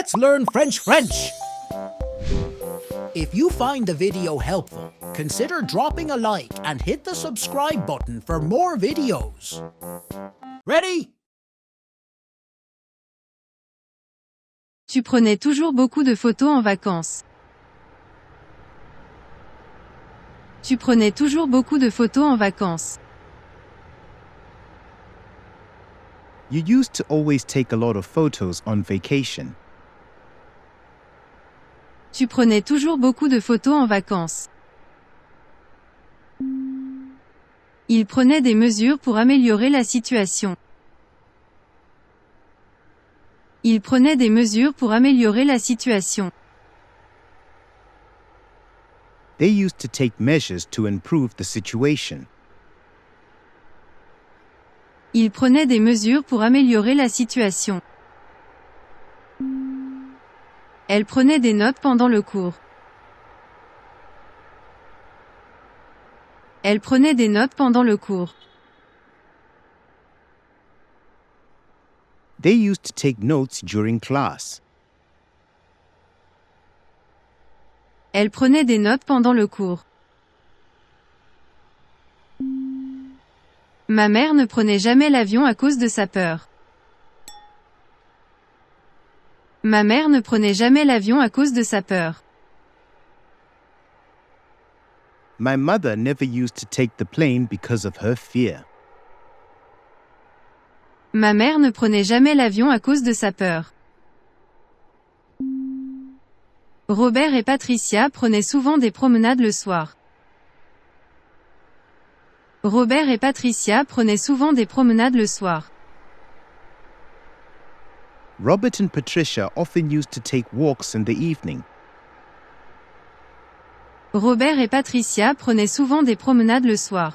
Let's learn French! If you find the video helpful, consider dropping a like and hit the subscribe button for more videos. Ready? Tu prenais toujours beaucoup de photos en vacances. Tu prenais toujours beaucoup de photos en vacances. You used to always take a lot of photos on vacation. Tu prenais toujours beaucoup de photos en vacances. Il prenait des mesures pour améliorer la situation. Il prenait des mesures pour améliorer la situation. They used to take measures to improve the situation. Il prenait des mesures pour améliorer la situation. Elle prenait des notes pendant le cours. Elle prenait des notes pendant le cours. They used to take notes during class. Elle prenait des notes pendant le cours. Ma mère ne prenait jamais l'avion à cause de sa peur. Ma mère ne prenait jamais l'avion à cause de sa peur. My mother never used to take the plane because of her fear. Ma mère ne prenait jamais l'avion à cause de sa peur. Robert et Patricia prenaient souvent des promenades le soir. Robert et Patricia prenaient souvent des promenades le soir. Robert and Patricia often used to take walks in the evening. Robert et Patricia prenaient souvent des promenades le soir.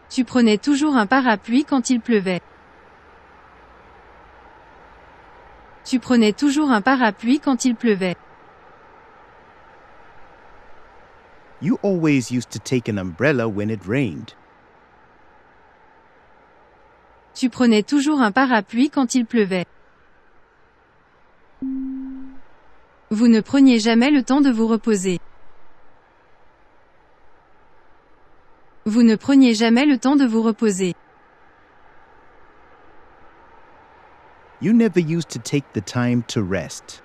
Tu prenais toujours un parapluie quand il pleuvait. Tu prenais toujours un parapluie quand il pleuvait. You always used to take an umbrella when it rained. Tu prenais toujours un parapluie quand il pleuvait. Vous ne preniez jamais le temps de vous reposer. Vous ne preniez jamais le temps de vous reposer. You never used to take the time to rest.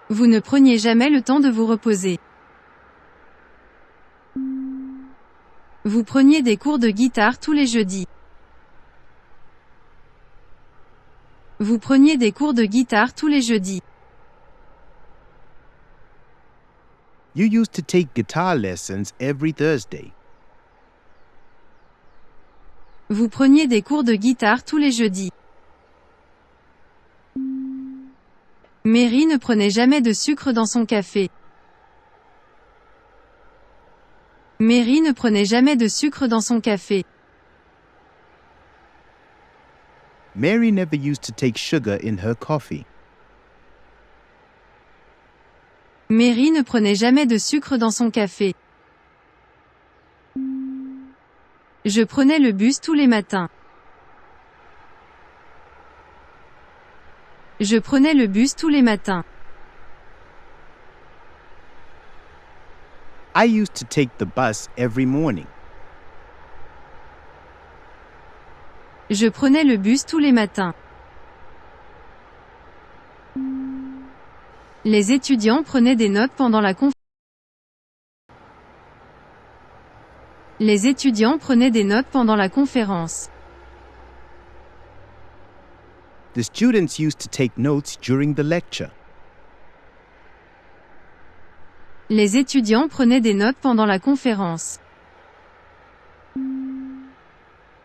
Vous ne preniez jamais le temps de vous reposer. Vous preniez des cours de guitare tous les jeudis. Vous preniez des cours de guitare tous les jeudis. You used to take guitar lessons every Thursday. Vous preniez des cours de guitare tous les jeudis. Mary ne prenait jamais de sucre dans son café. Mary ne prenait jamais de sucre dans son café. Mary never used to take sugar in her coffee. Mary ne prenait jamais de sucre dans son café. Je prenais le bus tous les matins. Je prenais le bus tous les matins. I used to take the bus every morning. Je prenais le bus tous les matins. Les étudiants prenaient des notes pendant la conférence. Les étudiants prenaient des notes pendant la conférence. The students used to take notes during the lecture. Les étudiants prenaient des notes pendant la conférence.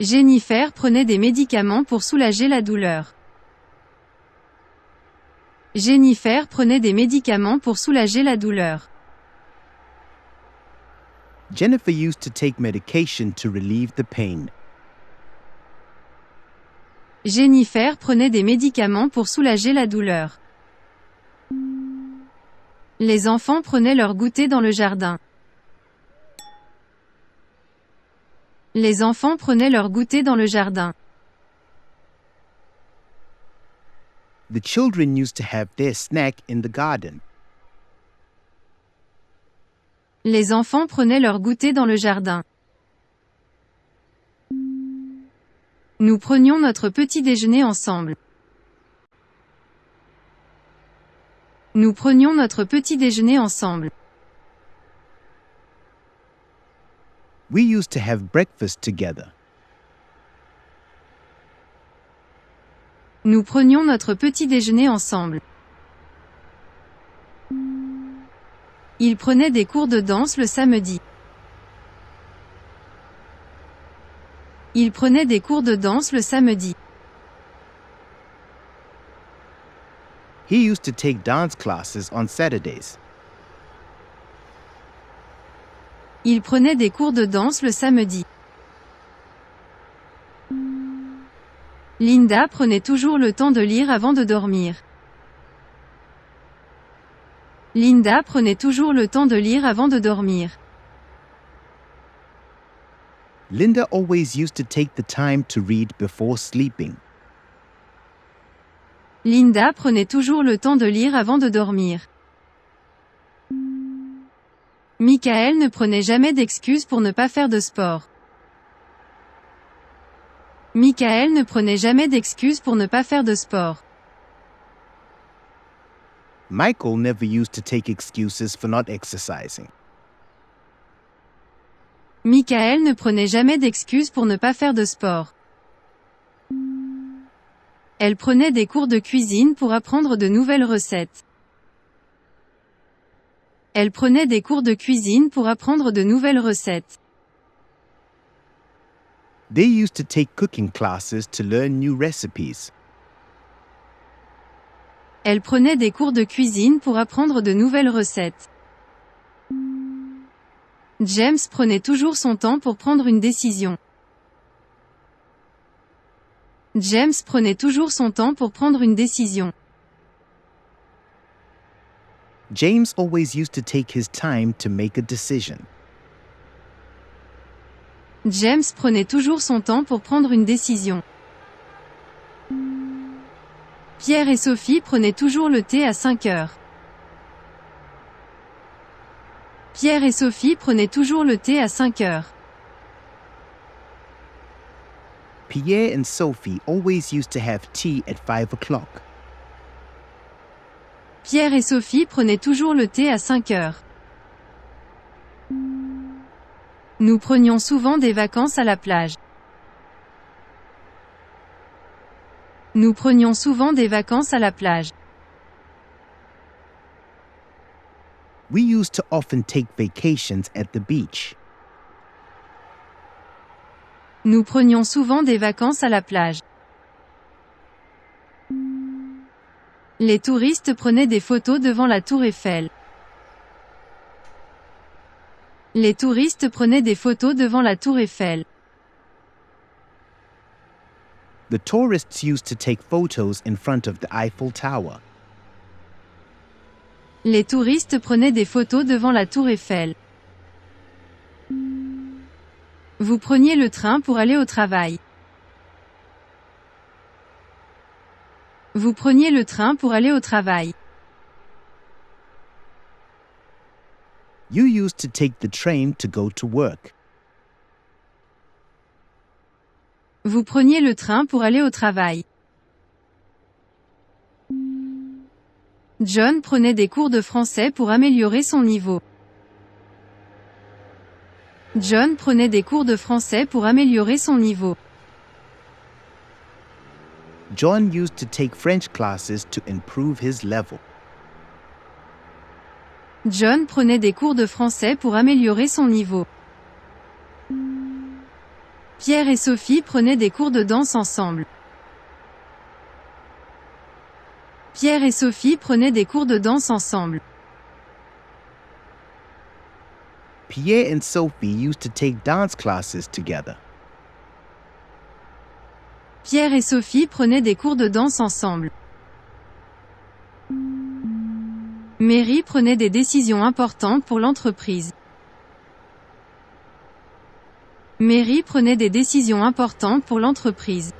Jennifer prenait des médicaments pour soulager la douleur. Jennifer prenait des médicaments pour soulager la douleur. Jennifer used to take medication to relieve the pain. Jennifer prenait des médicaments pour soulager la douleur. Les enfants prenaient leur goûter dans le jardin. Les enfants prenaient leur goûter dans le jardin. The children used to have their snack in the garden. Les enfants prenaient leur goûter dans le jardin. Nous prenions notre petit déjeuner ensemble. Nous prenions notre petit déjeuner ensemble. We used to have breakfast together. Nous prenions notre petit déjeuner ensemble. Il prenait des cours de danse le samedi. Il prenait des cours de danse le samedi. He used to take dance classes on Saturdays. Il prenait des cours de danse le samedi. Linda prenait toujours le temps de lire avant de dormir. Linda prenait toujours le temps de lire avant de dormir. Linda always used to take the time to read before sleeping. Linda prenait toujours le temps de lire avant de dormir. Michael ne prenait jamais d'excuses pour ne pas faire de sport. Michael ne prenait jamais d'excuses pour ne pas faire de sport. Michael never used to take excuses for not exercising. Michael ne prenait jamais d'excuses pour ne pas faire de sport. Elle prenait des cours de cuisine pour apprendre de nouvelles recettes. Elle prenait des cours de cuisine pour apprendre de nouvelles recettes. They used to take cooking classes to learn new recipes. Elle prenait des cours de cuisine pour apprendre de nouvelles recettes. James prenait toujours son temps pour prendre une décision. James prenait toujours son temps pour prendre une décision. James always used to take his time to make a decision. James prenait toujours son temps pour prendre une décision. Pierre et Sophie prenaient toujours le thé à 5 heures. Pierre et Sophie prenaient toujours le thé à 5 heures. Pierre and Sophie always used to have tea at 5 o'clock. Pierre et Sophie prenaient toujours le thé à 5 heures. Nous prenions souvent des vacances à la plage. Nous prenions souvent des vacances à la plage. We used to often take vacations at the beach. Nous prenions souvent des vacances à la plage. Les touristes prenaient des photos devant la tour Eiffel. Les touristes prenaient des photos devant la tour Eiffel. The tourists used to take photos in front of the Eiffel Tower. Les touristes prenaient des photos devant la tour Eiffel. Vous preniez le train pour aller au travail. Vous preniez le train pour aller au travail. You used to take the train to go to work. Vous preniez le train pour aller au travail. John prenait des cours de français pour améliorer son niveau. John prenait des cours de français pour améliorer son niveau. John used to take French classes to improve his level. John prenait des cours de français pour améliorer son niveau. Pierre et Sophie prenaient des cours de danse ensemble. Pierre et Sophie prenaient des cours de danse ensemble. Pierre and Sophie used to take dance classes together. Pierre et Sophie prenaient des cours de danse ensemble. Mary prenait des décisions importantes pour l'entreprise. Mary prenait des décisions importantes pour l'entreprise.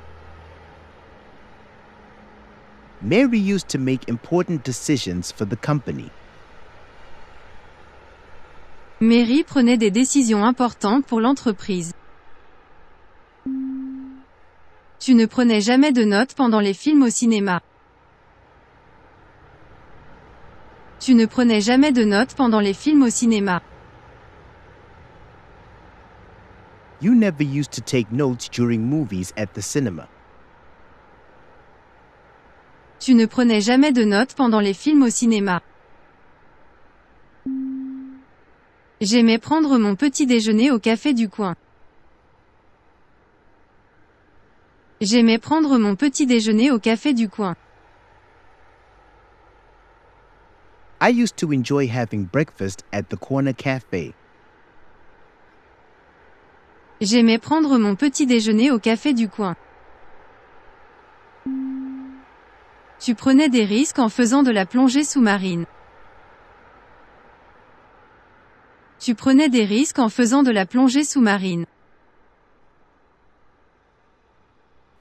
Mary used to make important decisions for the company. Mary prenait des décisions importantes pour l'entreprise. Tu ne prenais jamais de notes pendant les films au cinéma. Tu ne prenais jamais de notes pendant les films au cinéma. You never used to take notes during movies at the cinema. Tu ne prenais jamais de notes pendant les films au cinéma. J'aimais prendre mon petit déjeuner au café du coin. J'aimais prendre mon petit déjeuner au café du coin. I used to enjoy having breakfast at the corner cafe. J'aimais prendre mon petit déjeuner au café du coin. Tu prenais des risques en faisant de la plongée sous-marine. Tu prenais des risques en faisant de la plongée sous-marine.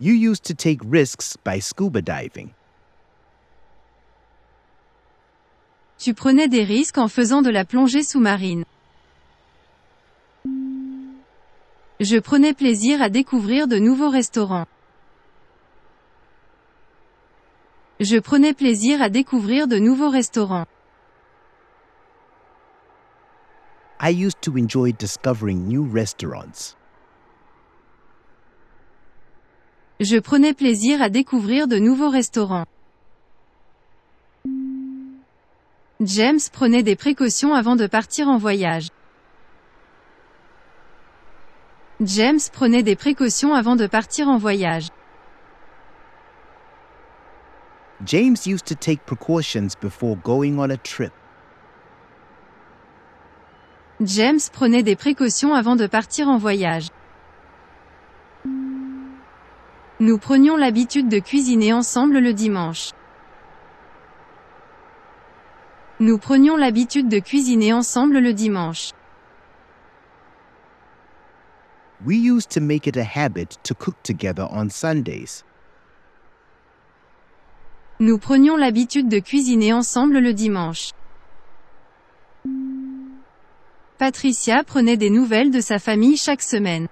You used to take risks by scuba diving. Tu prenais des risques en faisant de la plongée sous-marine. Je prenais plaisir à découvrir de nouveaux restaurants. Je prenais plaisir à découvrir de nouveaux restaurants. I used to enjoy discovering new restaurants. Je prenais plaisir à découvrir de nouveaux restaurants. James prenait des précautions avant de partir en voyage. James prenait des précautions avant de partir en voyage. James used to take precautions before going on a trip. James prenait des précautions avant de partir en voyage. Nous prenions l'habitude de cuisiner ensemble le dimanche. Nous prenions l'habitude de cuisiner ensemble le dimanche. We used to make it a habit to cook together on Sundays. Nous prenions l'habitude de cuisiner ensemble le dimanche. Patricia prenait des nouvelles de sa famille chaque semaine.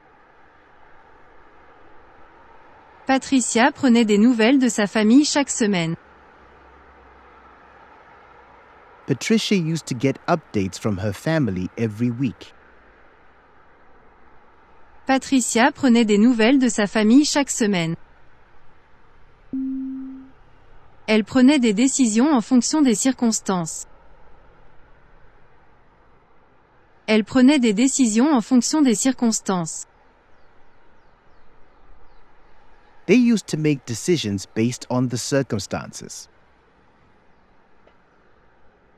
Patricia prenait des nouvelles de sa famille chaque semaine. Patricia used to get updates from her family every week. Patricia prenait des nouvelles de sa famille chaque semaine. Elle prenait des décisions en fonction des circonstances. Elle prenait des décisions en fonction des circonstances. They used to make decisions based on the circumstances.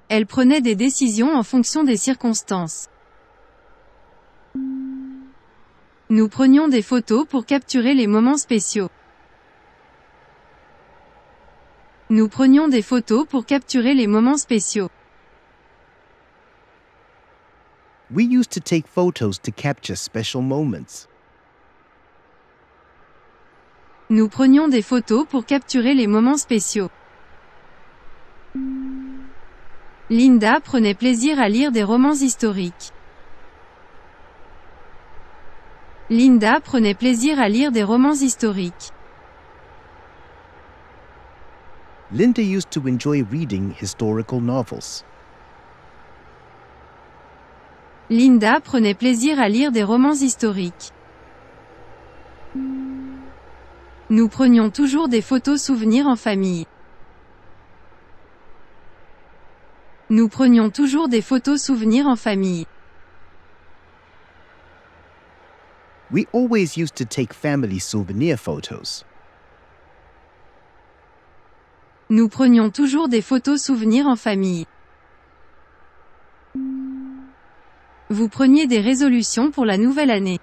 Elle prenait des décisions en fonction des circonstances. Nous prenions des photos pour capturer les moments spéciaux. Nous prenions des photos pour capturer les moments spéciaux. We used to take photos to capture special moments. Nous prenions des photos pour capturer les moments spéciaux. Linda prenait plaisir à lire des romans historiques. Linda prenait plaisir à lire des romans historiques. Linda used to enjoy reading historical novels. Linda prenait plaisir à lire des romans historiques. Nous prenions toujours des photos souvenirs en famille. Nous prenions toujours des photos souvenirs en famille. We always used to take family souvenir photos. Nous prenions toujours des photos souvenirs en famille. Vous preniez des résolutions pour la nouvelle année.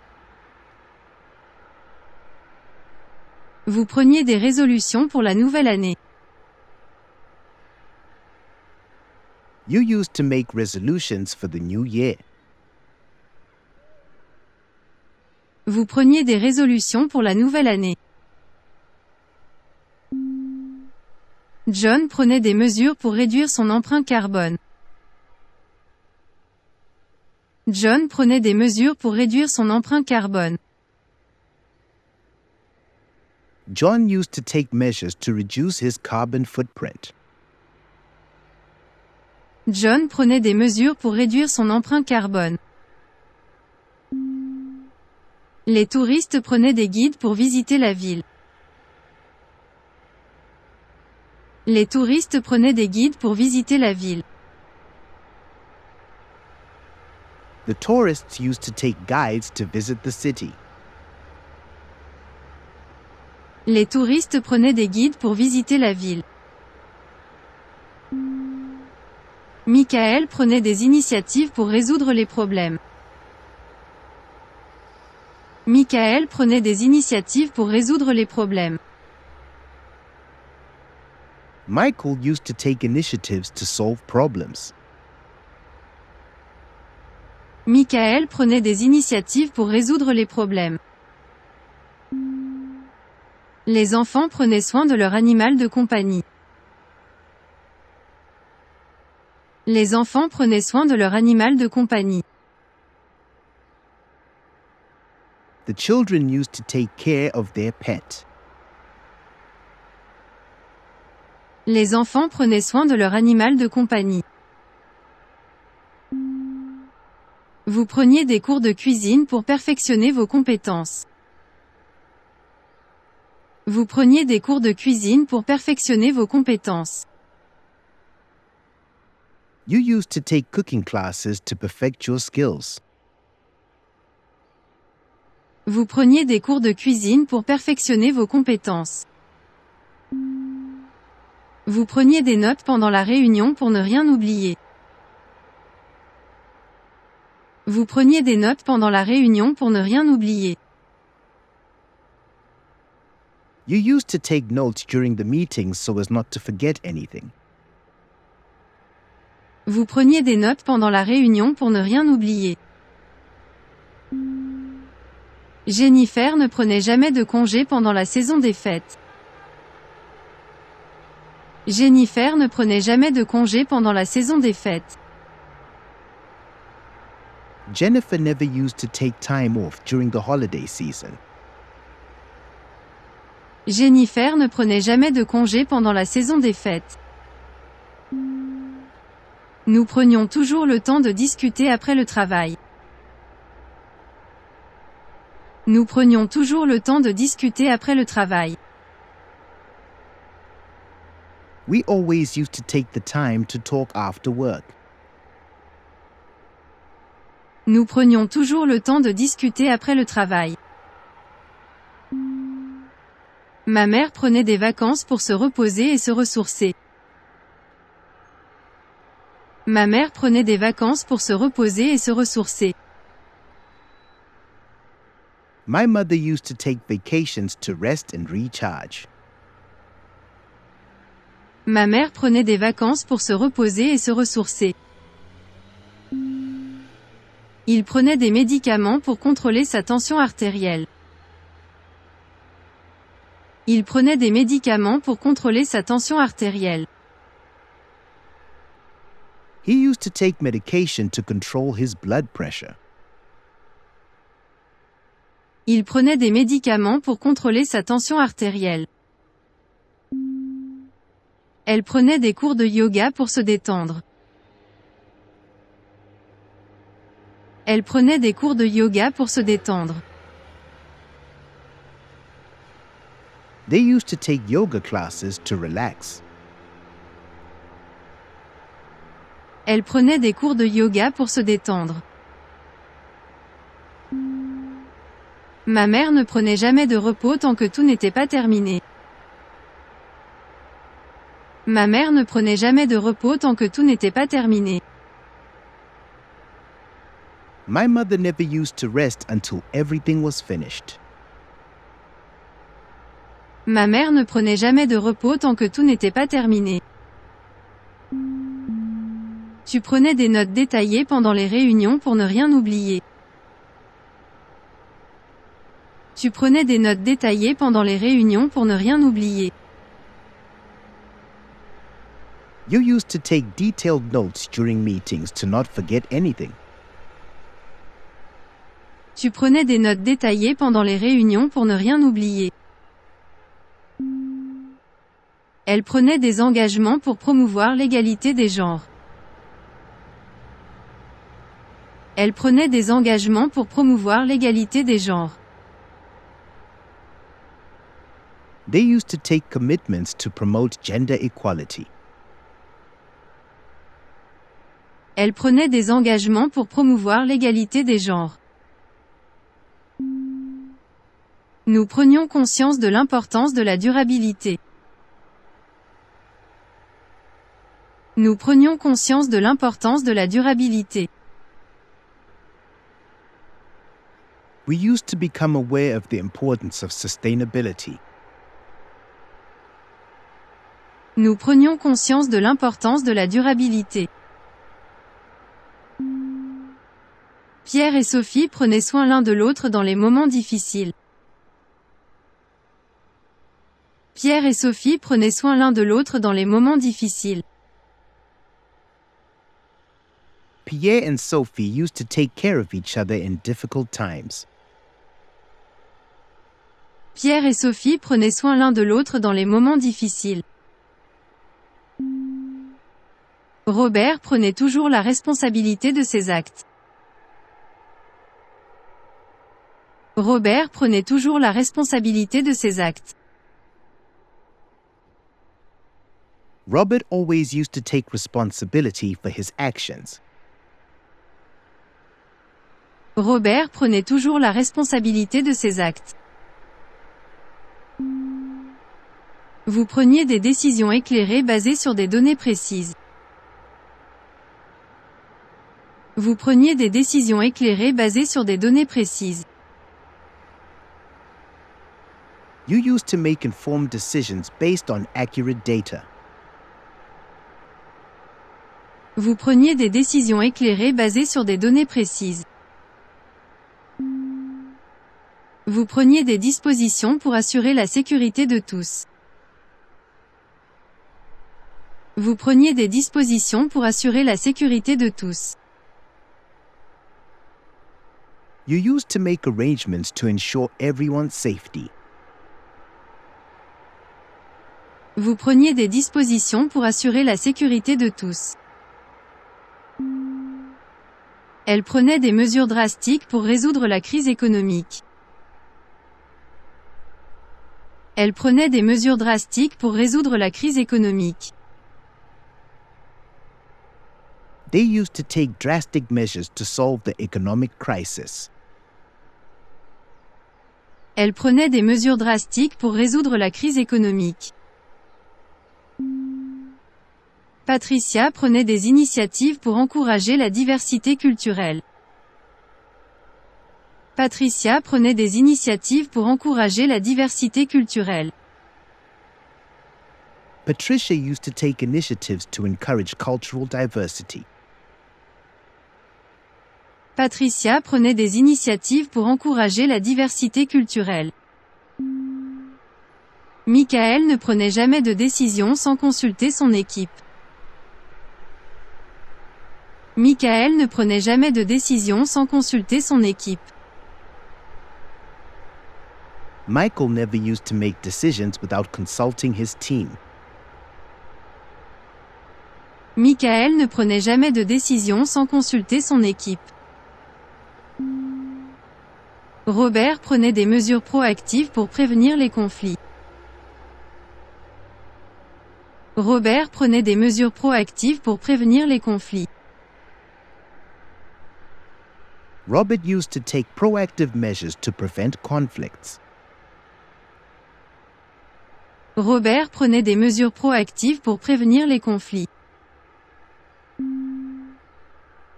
Vous preniez des résolutions pour la nouvelle année. You used to make resolutions for the new year. Vous preniez des résolutions pour la nouvelle année. John prenait des mesures pour réduire son empreinte carbone. John prenait des mesures pour réduire son empreinte carbone. John used to take measures to reduce his carbon footprint. John prenait des mesures pour réduire son empreinte carbone. Les touristes prenaient des guides pour visiter la ville. Les touristes prenaient des guides pour visiter la ville. The tourists used to take guides to visit the city. Les touristes prenaient des guides pour visiter la ville. Michael prenait des initiatives pour résoudre les problèmes. Michael prenait des initiatives pour résoudre les problèmes. Michael used to take initiatives to solve problems. Michael prenait des initiatives pour résoudre les problèmes. Les enfants prenaient soin de leur animal de compagnie. Les enfants prenaient soin de leur animal de compagnie. The children used to take care of their pet. Les enfants prenaient soin de leur animal de compagnie. Vous preniez des cours de cuisine pour perfectionner vos compétences. Vous preniez des cours de cuisine pour perfectionner vos compétences. You used to take cooking classes to perfect your skills. Vous preniez des cours de cuisine pour perfectionner vos compétences. Vous preniez des notes pendant la réunion pour ne rien oublier. Vous preniez des notes pendant la réunion pour ne rien oublier. You used to take notes during the meetings so as not to forget anything. Vous preniez des notes pendant la réunion pour ne rien oublier. Jennifer ne prenait jamais de congé pendant la saison des fêtes. Jennifer ne prenait jamais de congé pendant la saison des fêtes. Jennifer never used to take time off during the holiday season. Jennifer ne prenait jamais de congé pendant la saison des fêtes. Nous prenions toujours le temps de discuter après le travail. Nous prenions toujours le temps de discuter après le travail. We always used to take the time to talk after work. Nous prenions toujours le temps de discuter après le travail. Ma mère prenait des vacances pour se reposer et se ressourcer. Ma mère prenait des vacances pour se reposer et se ressourcer. My mother used to take vacations to rest and recharge. Ma mère prenait des vacances pour se reposer et se ressourcer. Il prenait des médicaments pour contrôler sa tension artérielle. Il prenait des médicaments pour contrôler sa tension artérielle. He used to take medication to control his blood pressure. Il prenait des médicaments pour contrôler sa tension artérielle. Elle prenait des cours de yoga pour se détendre. Elle prenait des cours de yoga pour se détendre. They used to take yoga classes to relax. Elle prenait des cours de yoga pour se détendre. Ma mère ne prenait jamais de repos tant que tout n'était pas terminé. Ma mère ne prenait jamais de repos tant que tout n'était pas terminé. My mother never used to rest until everything was finished. Ma mère ne prenait jamais de repos tant que tout n'était pas terminé. Tu prenais des notes détaillées pendant les réunions pour ne rien oublier. Tu prenais des notes détaillées pendant les réunions pour ne rien oublier. You used to take detailed notes during meetings to not forget anything. Tu prenais des notes détaillées pendant les réunions pour ne rien oublier. Elle prenait des engagements pour promouvoir l'égalité des genres. Elle prenait des engagements pour promouvoir l'égalité des genres. They used to take commitments to promote gender equality. Elle prenait des engagements pour promouvoir l'égalité des genres. Nous prenions conscience de l'importance de la durabilité. Nous prenions conscience de l'importance de la durabilité. We used to become aware of the importance of sustainability. Nous prenions conscience de l'importance de la durabilité. Pierre et Sophie prenaient soin l'un de l'autre dans les moments difficiles. Pierre et Sophie prenaient soin l'un de l'autre dans les moments difficiles. Pierre and Sophie used to take care of each other in difficult times. Pierre et Sophie prenaient soin l'un de l'autre dans les moments difficiles. Robert prenait toujours la responsabilité de ses actes. Robert prenait toujours la responsabilité de ses actes. Robert always used to take responsibility for his actions. Robert prenait toujours la responsabilité de ses actes. Vous preniez des décisions éclairées basées sur des données précises. Vous preniez des décisions éclairées basées sur des données précises. You used to make informed decisions based on accurate data. Vous preniez des décisions éclairées basées sur des données précises. Vous preniez des dispositions pour assurer la sécurité de tous. Vous preniez des dispositions pour assurer la sécurité de tous. You used to make arrangements to ensure everyone's safety. Vous preniez des dispositions pour assurer la sécurité de tous. Elle prenait des mesures drastiques pour résoudre la crise économique. Elle prenait des mesures drastiques pour résoudre la crise économique. They used to take drastic measures to solve the economic crisis. Elle prenait des mesures drastiques pour résoudre la crise économique. Patricia prenait des initiatives pour encourager la diversité culturelle. Patricia prenait des initiatives pour encourager la diversité culturelle. Patricia used to take initiatives to encourage cultural diversity. Patricia prenait des initiatives pour encourager la diversité culturelle. Michael ne prenait jamais de décision sans consulter son équipe. Michael ne prenait jamais de décision sans consulter son équipe. Michael never used to make decisions without consulting his team. Michael ne prenait jamais de décision sans consulter son équipe. Robert prenait des mesures proactives pour prévenir les conflits. Robert prenait des mesures proactives pour prévenir les conflits. Robert used to take proactive measures to prevent conflicts. Robert prenait des mesures proactives pour prévenir les conflits.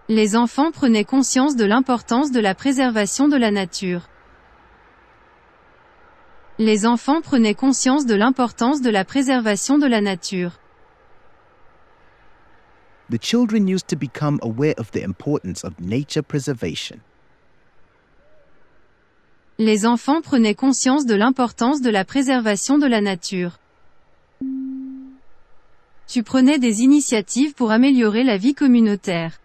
Les enfants prenaient conscience de l'importance de la préservation de la nature. Les enfants prenaient conscience de l'importance de la préservation de la nature. The children used to become aware of the importance of nature preservation. Les enfants prenaient conscience de l'importance de la préservation de la nature. Tu prenais des initiatives pour améliorer la vie communautaire.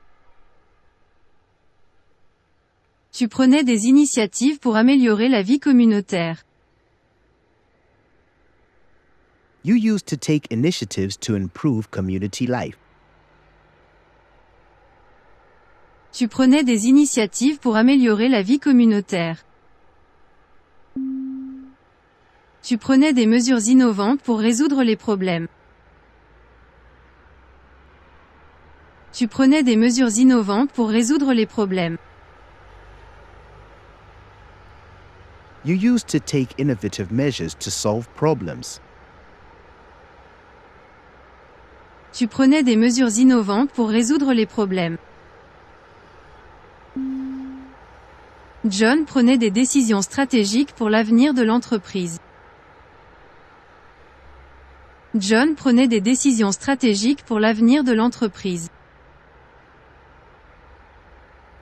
Tu prenais des initiatives pour améliorer la vie communautaire. You used to take initiatives to improve community life. Tu prenais des initiatives pour améliorer la vie communautaire. Tu prenais des mesures innovantes pour résoudre les problèmes. Tu prenais des mesures innovantes pour résoudre les problèmes. You used to take innovative measures to solve problems. Tu prenais des mesures innovantes pour résoudre les problèmes. John prenait des décisions stratégiques pour l'avenir de l'entreprise. John prenait des décisions stratégiques pour l'avenir de l'entreprise.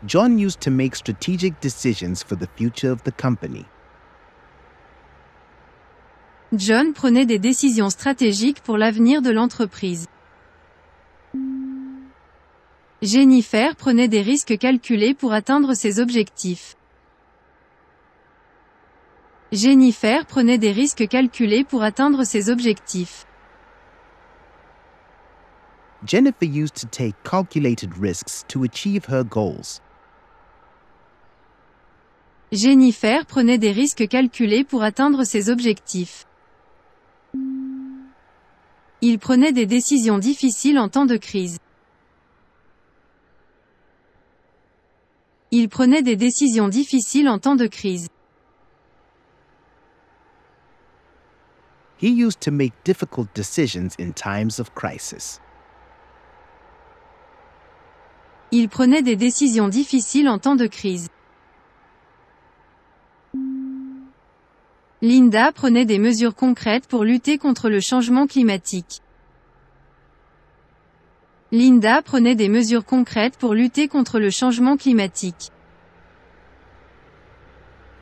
John used to make strategic decisions for the future of the company. John prenait des décisions stratégiques pour l'avenir de l'entreprise. Jennifer prenait des risques calculés pour atteindre ses objectifs. Jennifer prenait des risques calculés pour atteindre ses objectifs. Jennifer used to take calculated risks to achieve her goals. Jennifer prenait des risques calculés pour atteindre ses objectifs. Il prenait des décisions difficiles en temps de crise. Il prenait des décisions difficiles en temps de crise. He used to make difficult decisions in times of crisis. Il prenait des décisions difficiles en temps de crise. Linda prenait des mesures concrètes pour lutter contre le changement climatique. Linda prenait des mesures concrètes pour lutter contre le changement climatique.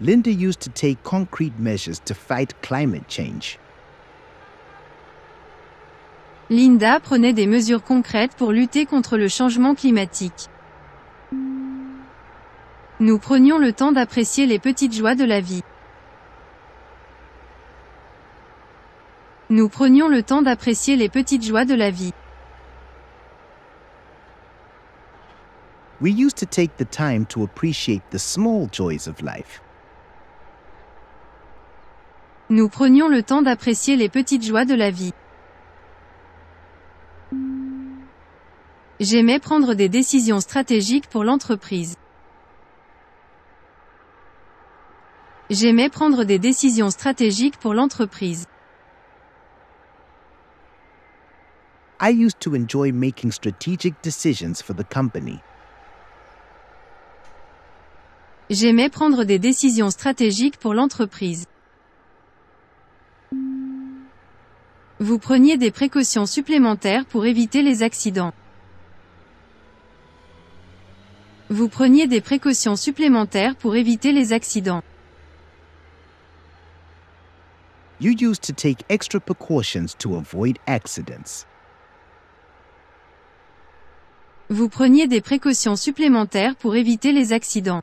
Linda used to take concrete measures to fight climate change. Linda prenait des mesures concrètes pour lutter contre le changement climatique. Nous prenions le temps d'apprécier les petites joies de la vie. Nous prenions le temps d'apprécier les petites joies de la vie. We used to take the time to appreciate the small joys of life. Nous prenions le temps d'apprécier les petites joies de la vie. J'aimais prendre des décisions stratégiques pour l'entreprise. J'aimais prendre des décisions stratégiques pour l'entreprise. I used to enjoy making strategic decisions for the company. J'aimais prendre des décisions stratégiques pour l'entreprise. Vous preniez des précautions supplémentaires pour éviter les accidents. Vous preniez des précautions supplémentaires pour éviter les accidents. You used to take extra precautions to avoid accidents. Vous preniez des précautions supplémentaires pour éviter les accidents.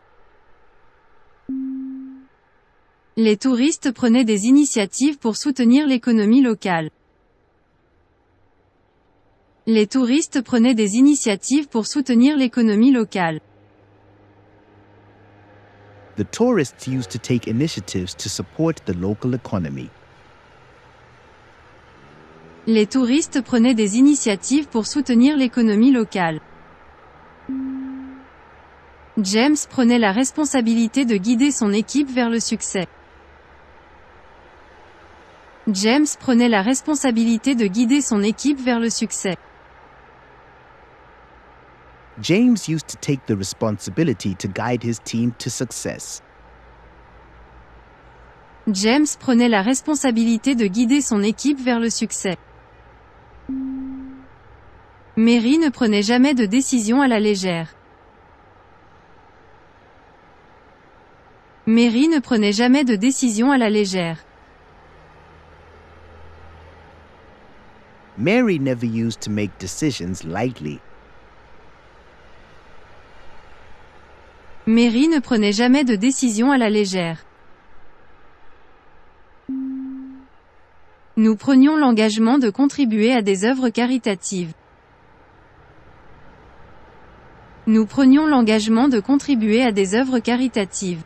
Les touristes prenaient des initiatives pour soutenir l'économie locale. Les touristes prenaient des initiatives pour soutenir l'économie locale. The tourists used to take initiatives to support the local economy. Les touristes prenaient des initiatives pour soutenir l'économie locale. James prenait la responsabilité de guider son équipe vers le succès. James prenait la responsabilité de guider son équipe vers le succès. James used to take the responsibility to guide his team to success. James prenait la responsabilité de guider son équipe vers le succès. Mary ne prenait jamais de décision à la légère. Mary ne prenait jamais de décision à la légère. Mary never used to make decisions lightly. Mary ne prenait jamais de décision à la légère. Nous prenions l'engagement de contribuer à des œuvres caritatives. Nous prenions l'engagement de contribuer à des œuvres caritatives.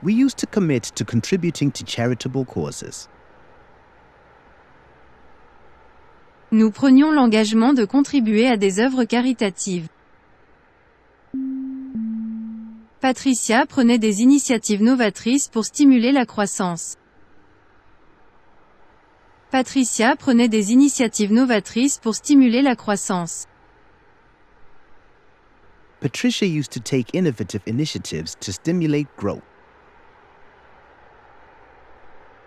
We used to commit to contributing to charitable causes. Nous prenions l'engagement de contribuer à des œuvres caritatives. Patricia prenait des initiatives novatrices pour stimuler la croissance. Patricia prenait des initiatives novatrices pour stimuler la croissance. Patricia used to take innovative initiatives to stimulate growth.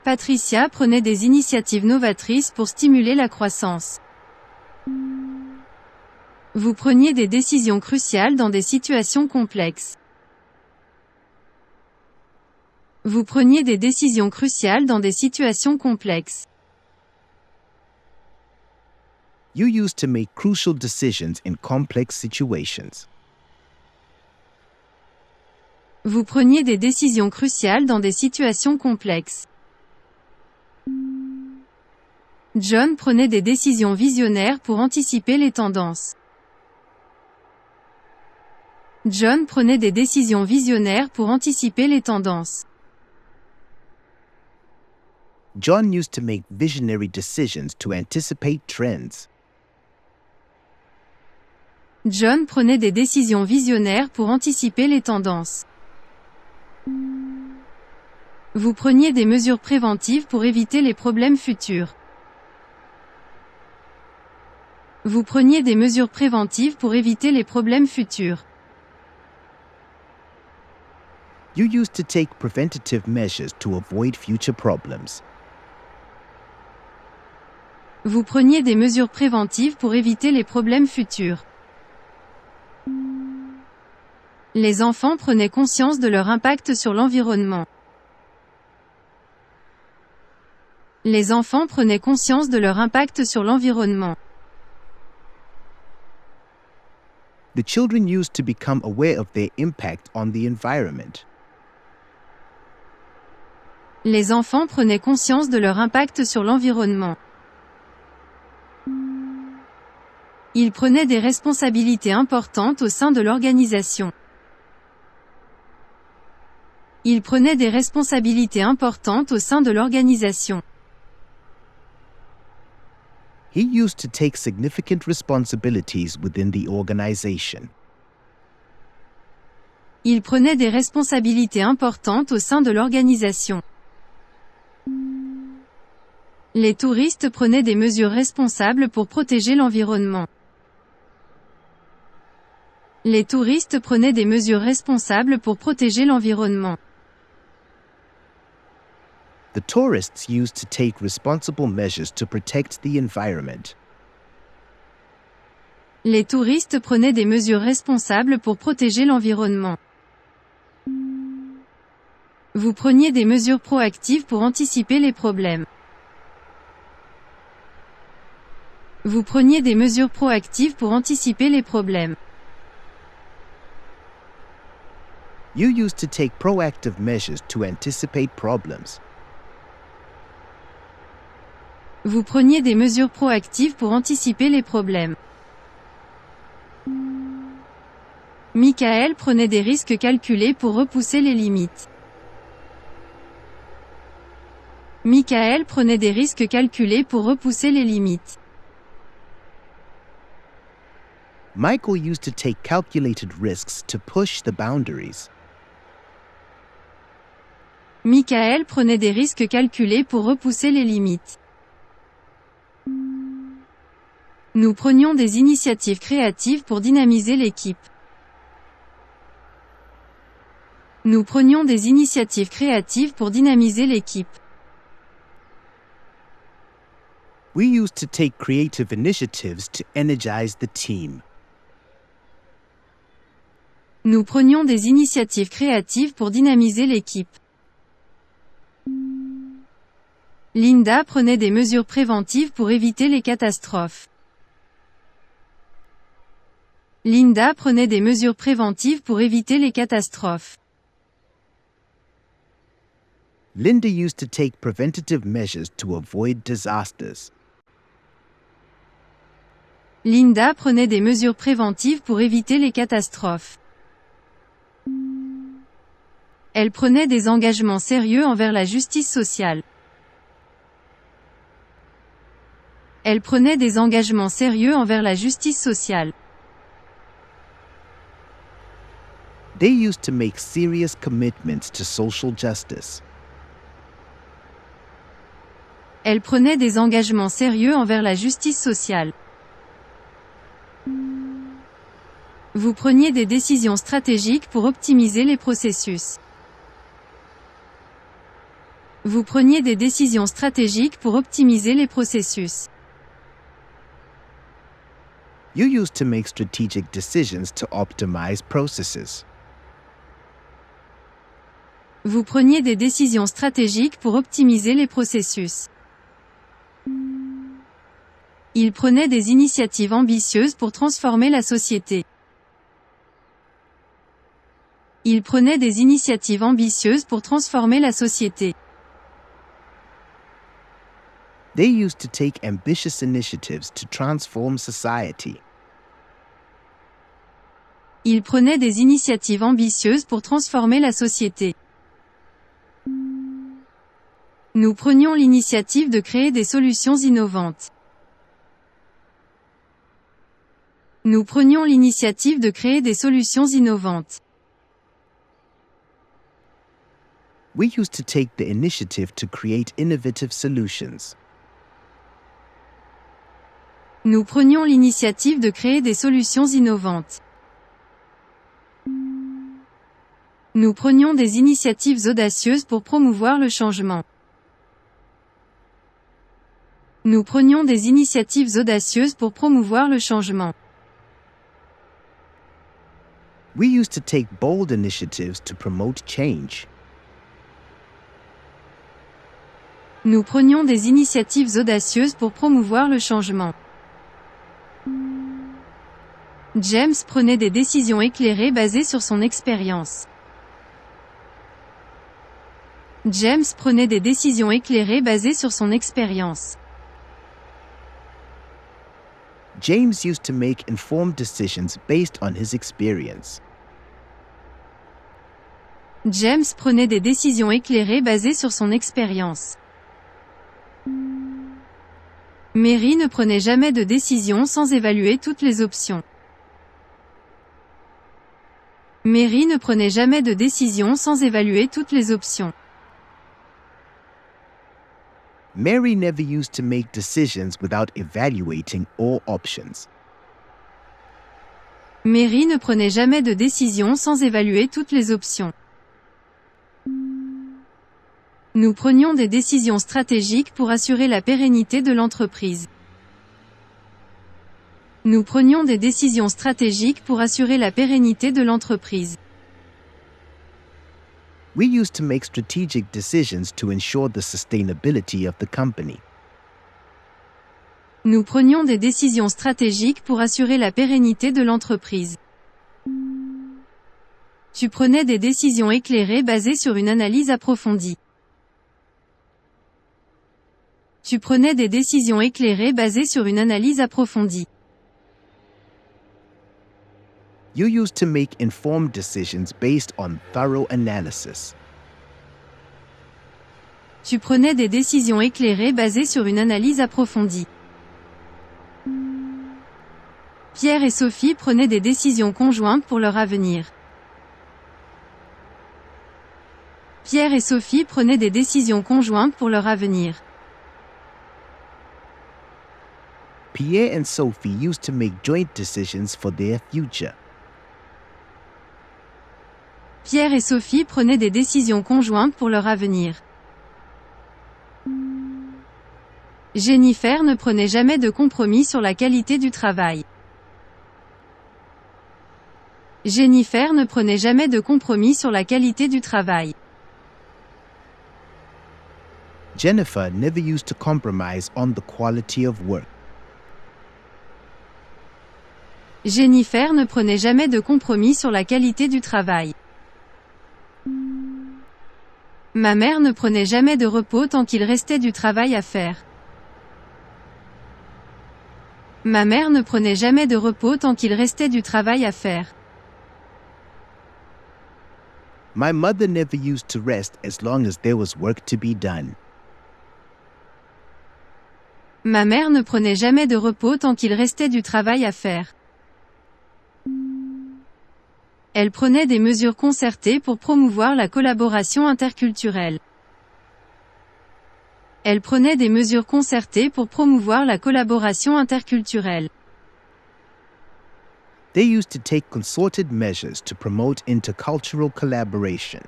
Patricia prenait des initiatives novatrices pour stimuler la croissance. Vous preniez des décisions cruciales dans des situations complexes. Vous preniez des décisions cruciales dans des situations complexes. You used to make crucial decisions in complex situations. Vous preniez des décisions cruciales dans des situations complexes. John prenait des décisions visionnaires pour anticiper les tendances. John prenait des décisions visionnaires pour anticiper les tendances. John used to make visionary decisions to anticipate trends. John prenait des décisions visionnaires pour anticiper les tendances. Vous preniez des mesures préventives pour éviter les problèmes futurs. Vous preniez des mesures préventives pour éviter les problèmes futurs. You used to take preventative measures to avoid future problems. Vous preniez des mesures préventives pour éviter les problèmes futurs. Les enfants prenaient conscience de leur impact sur l'environnement. Les enfants prenaient conscience de leur impact sur l'environnement. The children used to become aware of their impact on the environment. Les enfants prenaient conscience de leur impact sur l'environnement. Ils prenaient des responsabilités importantes au sein de l'organisation. Ils prenaient des responsabilités importantes au sein de l'organisation. He used to take significant responsibilities within the organization. Il prenait des responsabilités importantes au sein de l'organisation. Les touristes prenaient des mesures responsables pour protéger l'environnement. Les touristes prenaient des mesures responsables pour protéger l'environnement. The tourists used to take responsible measures to protect the environment. Les touristes prenaient des mesures responsables pour protéger l'environnement. Vous preniez des mesures proactives pour anticiper les problèmes. Vous preniez des mesures proactives pour anticiper les problèmes. You used to take proactive measures to anticipate problems. Vous preniez des mesures proactives pour anticiper les problèmes. Michael prenait des risques calculés pour repousser les limites. Michael prenait des risques calculés pour repousser les limites. Michael used to take calculated risks to push the boundaries. Michael prenait des risques calculés pour repousser les limites. Nous prenions des initiatives créatives pour dynamiser l'équipe. Nous prenions des initiatives créatives pour dynamiser l'équipe. We used to take creative initiatives to energize the team. Nous prenions des initiatives créatives pour dynamiser l'équipe. Linda prenait des mesures préventives pour éviter les catastrophes. Linda prenait des mesures préventives pour éviter les catastrophes. Linda used to take preventative measures to avoid disasters. Linda prenait des mesures préventives pour éviter les catastrophes. Elle prenait des engagements sérieux envers la justice sociale. Elle prenait des engagements sérieux envers la justice sociale. They used to make serious commitments to social justice. Elle prenait des engagements sérieux envers la justice sociale. Vous preniez des décisions stratégiques pour optimiser les processus. Vous preniez des décisions stratégiques pour optimiser les processus. You used to make strategic decisions to optimize processes. Vous preniez des décisions stratégiques pour optimiser les processus. Il prenait des initiatives ambitieuses pour transformer la société. Il prenait des initiatives ambitieuses pour transformer la société. They used to take ambitious initiatives to transform society. Il prenait des initiatives ambitieuses pour transformer la société. Nous prenions l'initiative de créer des solutions innovantes. Nous prenions l'initiative de créer des solutions innovantes. We used to take the initiative to create innovative solutions. Nous prenions l'initiative de créer des solutions innovantes. Nous prenions des initiatives audacieuses pour promouvoir le changement. Nous prenions des initiatives audacieuses pour promouvoir le changement. We used to take bold initiatives to promote change. Nous prenions des initiatives audacieuses pour promouvoir le changement. James prenait des décisions éclairées basées sur son expérience. James prenait des décisions éclairées basées sur son expérience. James used to make informed decisions based on his experience. James prenait des décisions éclairées basées sur son expérience. Mary ne prenait jamais de décision sans évaluer toutes les options. Mary ne prenait jamais de décision sans évaluer toutes les options. Mary never used to make decisions without evaluating all options. Mary ne prenait jamais de décision sans évaluer toutes les options. Nous prenions des décisions stratégiques pour assurer la pérennité de l'entreprise. Nous prenions des décisions stratégiques pour assurer la pérennité de l'entreprise. We used to make strategic decisions to ensure the sustainability of the company. Nous prenions des décisions stratégiques pour assurer la pérennité de l'entreprise. Tu prenais des décisions éclairées basées sur une analyse approfondie. Tu prenais des décisions éclairées basées sur une analyse approfondie. You used to make informed decisions based on thorough analysis. Tu prenais des décisions éclairées basées sur une analyse approfondie. Pierre et Sophie prenaient des décisions conjointes pour leur avenir. Pierre et Sophie prenaient des décisions conjointes pour leur avenir. Pierre and Sophie used to make joint decisions for their future. Pierre et Sophie prenaient des décisions conjointes pour leur avenir. Jennifer ne prenait jamais de compromis sur la qualité du travail. Jennifer ne prenait jamais de compromis sur la qualité du travail. Jennifer never used to compromise on the quality of work. Jennifer ne prenait jamais de compromis sur la qualité du travail. Ma mère ne prenait jamais de repos tant qu'il restait du travail à faire. Ma mère ne prenait jamais de repos tant qu'il restait du travail à faire. My mother never used to rest as long as there was work to be done. Ma mère ne prenait jamais de repos tant qu'il restait du travail à faire. Elle prenait des mesures concertées pour promouvoir la collaboration interculturelle. Elle prenait des mesures concertées pour promouvoir la collaboration interculturelle. They used to take concerted measures to promote intercultural collaboration.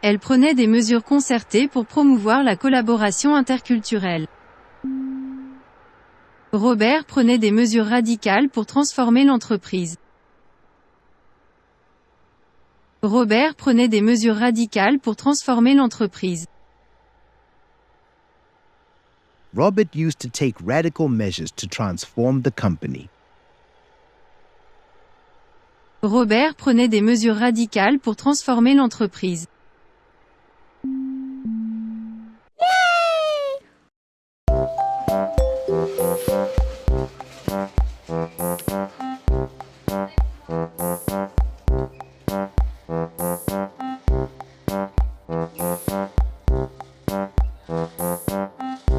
Elle prenait des mesures concertées pour promouvoir la collaboration interculturelle. Robert prenait des mesures radicales pour transformer l'entreprise. Robert prenait des mesures radicales pour transformer l'entreprise. Robert used to take radical measures to transform the company. Robert prenait des mesures radicales pour transformer l'entreprise.